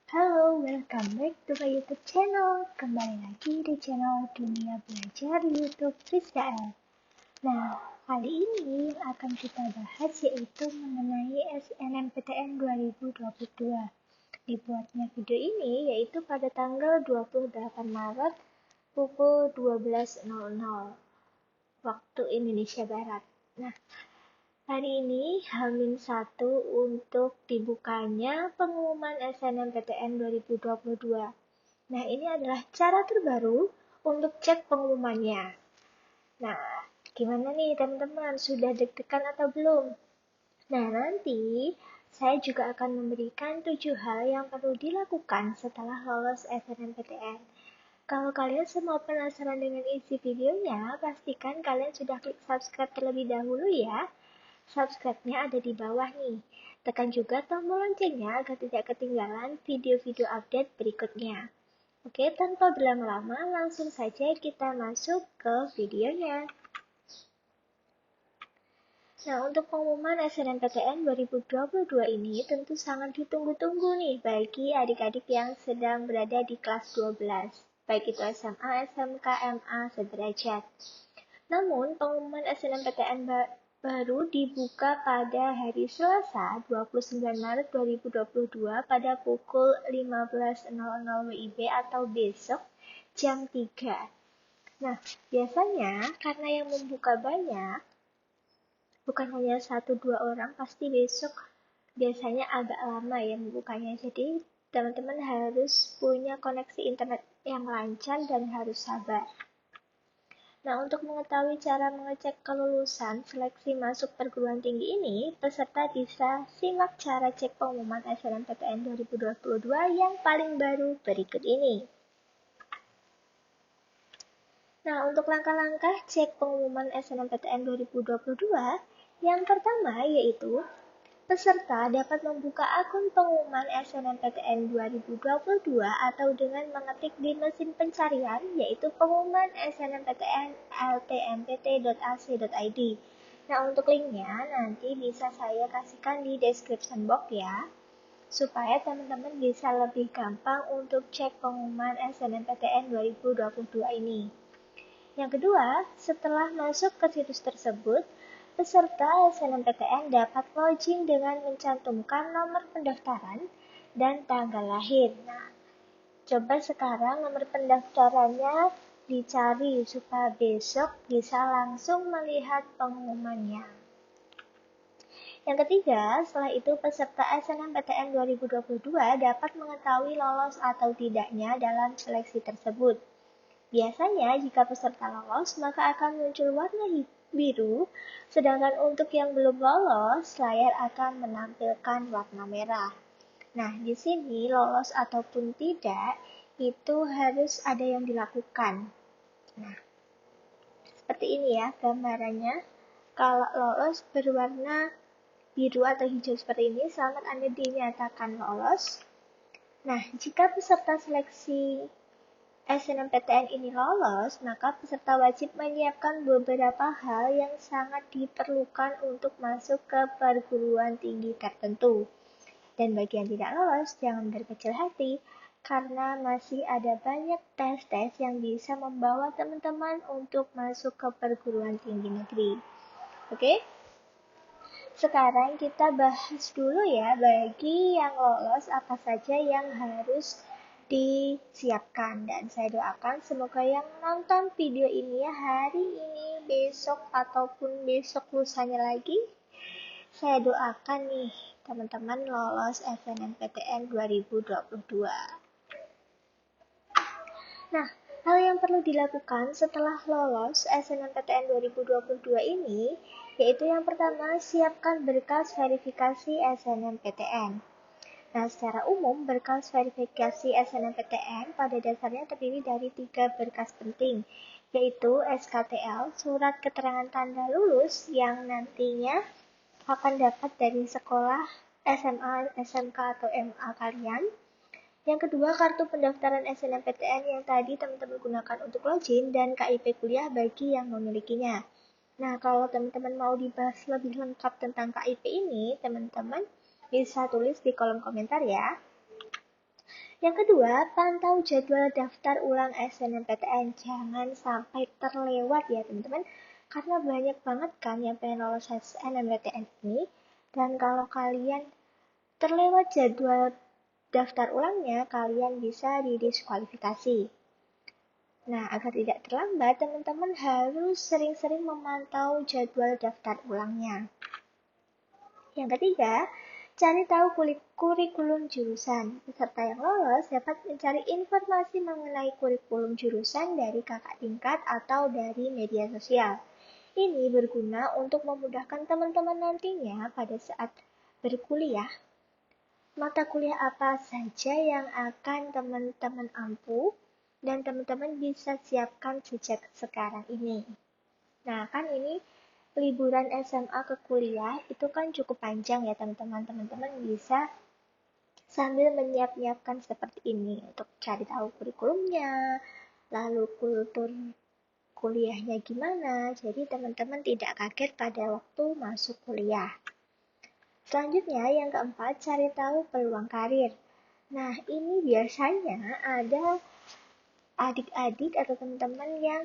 Halo, welcome back to my YouTube channel. Kembali lagi di channel Dunia Belajar YouTube Rizkael. Nah, kali ini yang akan kita bahas yaitu mengenai SNMPTN 2022. Dibuatnya video ini yaitu pada tanggal 28 Maret pukul 12.00 waktu Indonesia Barat. Nah, hari ini H-1 untuk dibukanya pengumuman SNMPTN 2022. Nah, ini adalah cara terbaru untuk cek pengumumannya. Nah, gimana nih teman-teman? Sudah deg-degan atau belum? Nah, nanti saya juga akan memberikan 7 hal yang perlu dilakukan setelah lolos SNMPTN. Kalau kalian semua penasaran dengan isi videonya, pastikan kalian sudah klik subscribe terlebih dahulu ya. Subscribe-nya ada di bawah nih. Tekan juga tombol loncengnya agar tidak ketinggalan video-video update berikutnya. Oke, tanpa berlama-lama, langsung saja kita masuk ke videonya. Nah, untuk pengumuman SNMPTN 2022 ini tentu sangat ditunggu-tunggu nih bagi adik-adik yang sedang berada di kelas 12, baik itu SMA, SMK, MA, sederajat. Namun, pengumuman SNMPTN baru dibuka pada hari Selasa 29 Maret 2022 pada pukul 15.00 WIB atau besok jam 3. Nah, biasanya karena yang membuka banyak, bukan hanya 1-2 orang, pasti besok biasanya agak lama ya membukanya. Jadi, teman-teman harus punya koneksi internet yang lancar dan harus sabar. Nah, untuk mengetahui cara mengecek kelulusan seleksi masuk perguruan tinggi ini, peserta bisa simak cara cek pengumuman SNMPTN 2022 yang paling baru berikut ini. Nah, untuk langkah-langkah cek pengumuman SNMPTN 2022, yang pertama yaitu peserta dapat membuka akun pengumuman SNMPTN 2022 atau dengan mengetik di mesin pencarian yaitu pengumuman SNMPTN ltmpt.ac.id. Nah, untuk linknya nanti bisa saya kasihkan di description box ya, supaya teman-teman bisa lebih gampang untuk cek pengumuman SNMPTN 2022 ini. Yang kedua, setelah masuk ke situs tersebut, peserta SNMPTN dapat login dengan mencantumkan nomor pendaftaran dan tanggal lahir. Nah, coba sekarang nomor pendaftarannya dicari supaya besok bisa langsung melihat pengumumannya. Yang ketiga, setelah itu peserta SNMPTN 2022 dapat mengetahui lolos atau tidaknya dalam seleksi tersebut. Biasanya, jika peserta lolos, maka akan muncul warna biru, sedangkan untuk yang belum lolos, layar akan menampilkan warna merah. Nah, di sini lolos ataupun tidak, itu harus ada yang dilakukan. Nah, seperti ini ya gambarannya. Kalau lolos berwarna biru atau hijau seperti ini, selamat Anda dinyatakan lolos. Nah, jika peserta seleksi SNMPTN ini lolos, maka peserta wajib menyiapkan beberapa hal yang sangat diperlukan untuk masuk ke perguruan tinggi tertentu. Dan bagi yang tidak lolos, jangan berkecil hati, karena masih ada banyak tes-tes yang bisa membawa teman-teman untuk masuk ke perguruan tinggi negeri. Oke? Sekarang kita bahas dulu ya, bagi yang lolos apa saja yang harus disiapkan, dan saya doakan semoga yang nonton video ini ya hari ini, besok ataupun besok lusanya lagi, saya doakan nih teman-teman lolos SNMPTN 2022. Nah, hal yang perlu dilakukan setelah lolos SNMPTN 2022 ini yaitu yang pertama, siapkan berkas verifikasi SNMPTN. Nah, secara umum, berkas verifikasi SNMPTN pada dasarnya terdiri dari 3 berkas penting, yaitu SKTL, surat keterangan tanda lulus yang nantinya akan dapat dari sekolah SMA, SMK, atau MA kalian. Yang kedua, kartu pendaftaran SNMPTN yang tadi teman-teman gunakan untuk login dan KIP kuliah bagi yang memilikinya. Nah, kalau teman-teman mau dibahas lebih lengkap tentang KIP ini, teman-teman bisa tulis di kolom komentar ya. Yang kedua, pantau jadwal daftar ulang SNMPTN. Jangan sampai terlewat ya teman-teman, karena banyak banget kan yang pengen lolos SNMPTN ini. Dan kalau kalian terlewat jadwal daftar ulangnya, kalian bisa didiskualifikasi. Nah, agar tidak terlambat, teman-teman harus sering-sering memantau jadwal daftar ulangnya. Yang ketiga, cari tahu kurikulum jurusan. Peserta yang lolos dapat mencari informasi mengenai kurikulum jurusan dari kakak tingkat atau dari media sosial. Ini berguna untuk memudahkan teman-teman nantinya pada saat berkuliah. Mata kuliah apa saja yang akan teman-teman ampu dan teman-teman bisa siapkan sejak sekarang ini. Nah, kan ini liburan SMA ke kuliah itu kan cukup panjang ya teman-teman. Teman-teman bisa sambil menyiap-nyiapkan seperti ini untuk cari tahu kurikulumnya, lalu kultur kuliahnya gimana. Jadi teman-teman tidak kaget pada waktu masuk kuliah. Selanjutnya yang keempat, cari tahu peluang karir. Nah, ini biasanya ada adik-adik atau teman-teman yang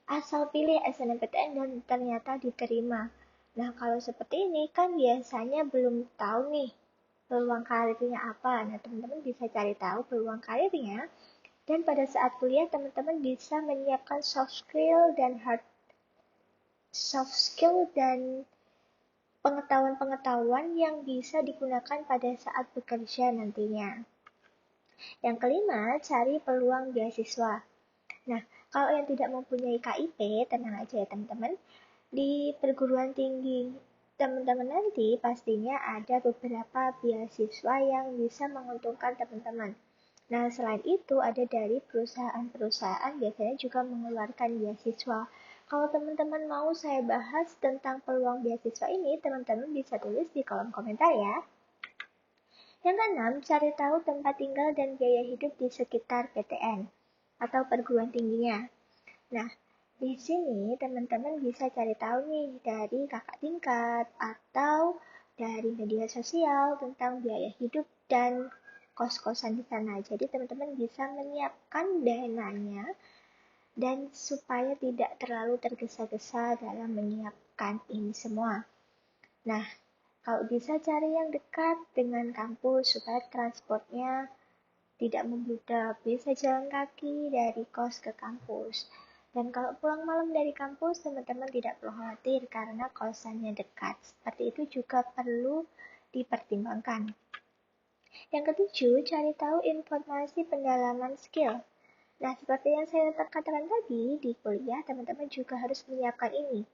asal pilih SNMPTN dan ternyata diterima. Nah, kalau seperti ini kan biasanya belum tahu nih peluang karirnya apa. Nah, teman-teman bisa cari tahu peluang karirnya dan pada saat kuliah teman-teman bisa menyiapkan soft skill dan pengetahuan-pengetahuan yang bisa digunakan pada saat bekerja nantinya. Yang kelima, cari peluang beasiswa. Nah, kalau yang tidak mempunyai KIP, tenang aja ya teman-teman. Di perguruan tinggi teman-teman nanti pastinya ada beberapa beasiswa yang bisa menguntungkan teman-teman. Nah, selain itu ada dari perusahaan-perusahaan biasanya juga mengeluarkan beasiswa. Kalau teman-teman mau saya bahas tentang peluang beasiswa ini, teman-teman bisa tulis di kolom komentar ya. Yang keenam, cari tahu tempat tinggal dan biaya hidup di sekitar PTN atau perguruan tingginya. Nah, di sini teman-teman bisa cari tahu nih dari kakak tingkat atau dari media sosial tentang biaya hidup dan kos-kosan di sana. Jadi teman-teman bisa menyiapkan dananya dan supaya tidak terlalu tergesa-gesa dalam menyiapkan ini semua. Nah, kalau bisa cari yang dekat dengan kampus supaya transportnya tidak membludak, bisa jalan kaki dari kos ke kampus. Dan kalau pulang malam dari kampus, teman-teman tidak perlu khawatir karena kosannya dekat. Seperti itu juga perlu dipertimbangkan. Yang ketujuh, cari tahu informasi pendalaman skill. Nah, seperti yang saya katakan tadi, di kuliah teman-teman juga harus menyiapkan ini.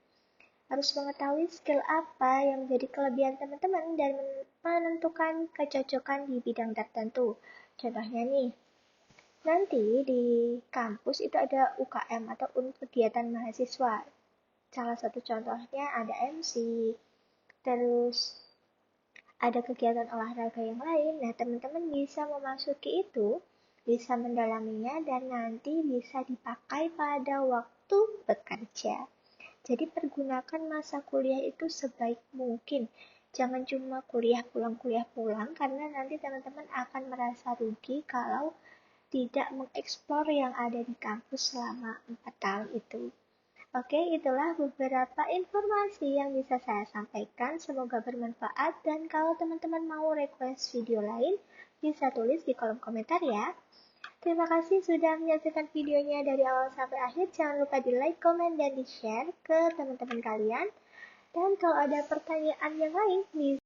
Harus mengetahui skill apa yang menjadi kelebihan teman-teman dan menentukan kecocokan di bidang tertentu. Contohnya nih, nanti di kampus itu ada UKM atau kegiatan mahasiswa. Salah satu contohnya ada MC, terus ada kegiatan olahraga yang lain. Nah, teman-teman bisa memasuki itu, bisa mendalaminya, dan nanti bisa dipakai pada waktu bekerja. Jadi pergunakan masa kuliah itu sebaik mungkin. Jangan cuma kuliah pulang, karena nanti teman-teman akan merasa rugi kalau tidak mengeksplor yang ada di kampus selama 4 tahun itu. Oke, itulah beberapa informasi yang bisa saya sampaikan. Semoga bermanfaat dan kalau teman-teman mau request video lain, bisa tulis di kolom komentar ya. Terima kasih sudah menyaksikan videonya dari awal sampai akhir. Jangan lupa di like, komen, dan di share ke teman-teman kalian. Dan kalau ada pertanyaan yang lain, bisa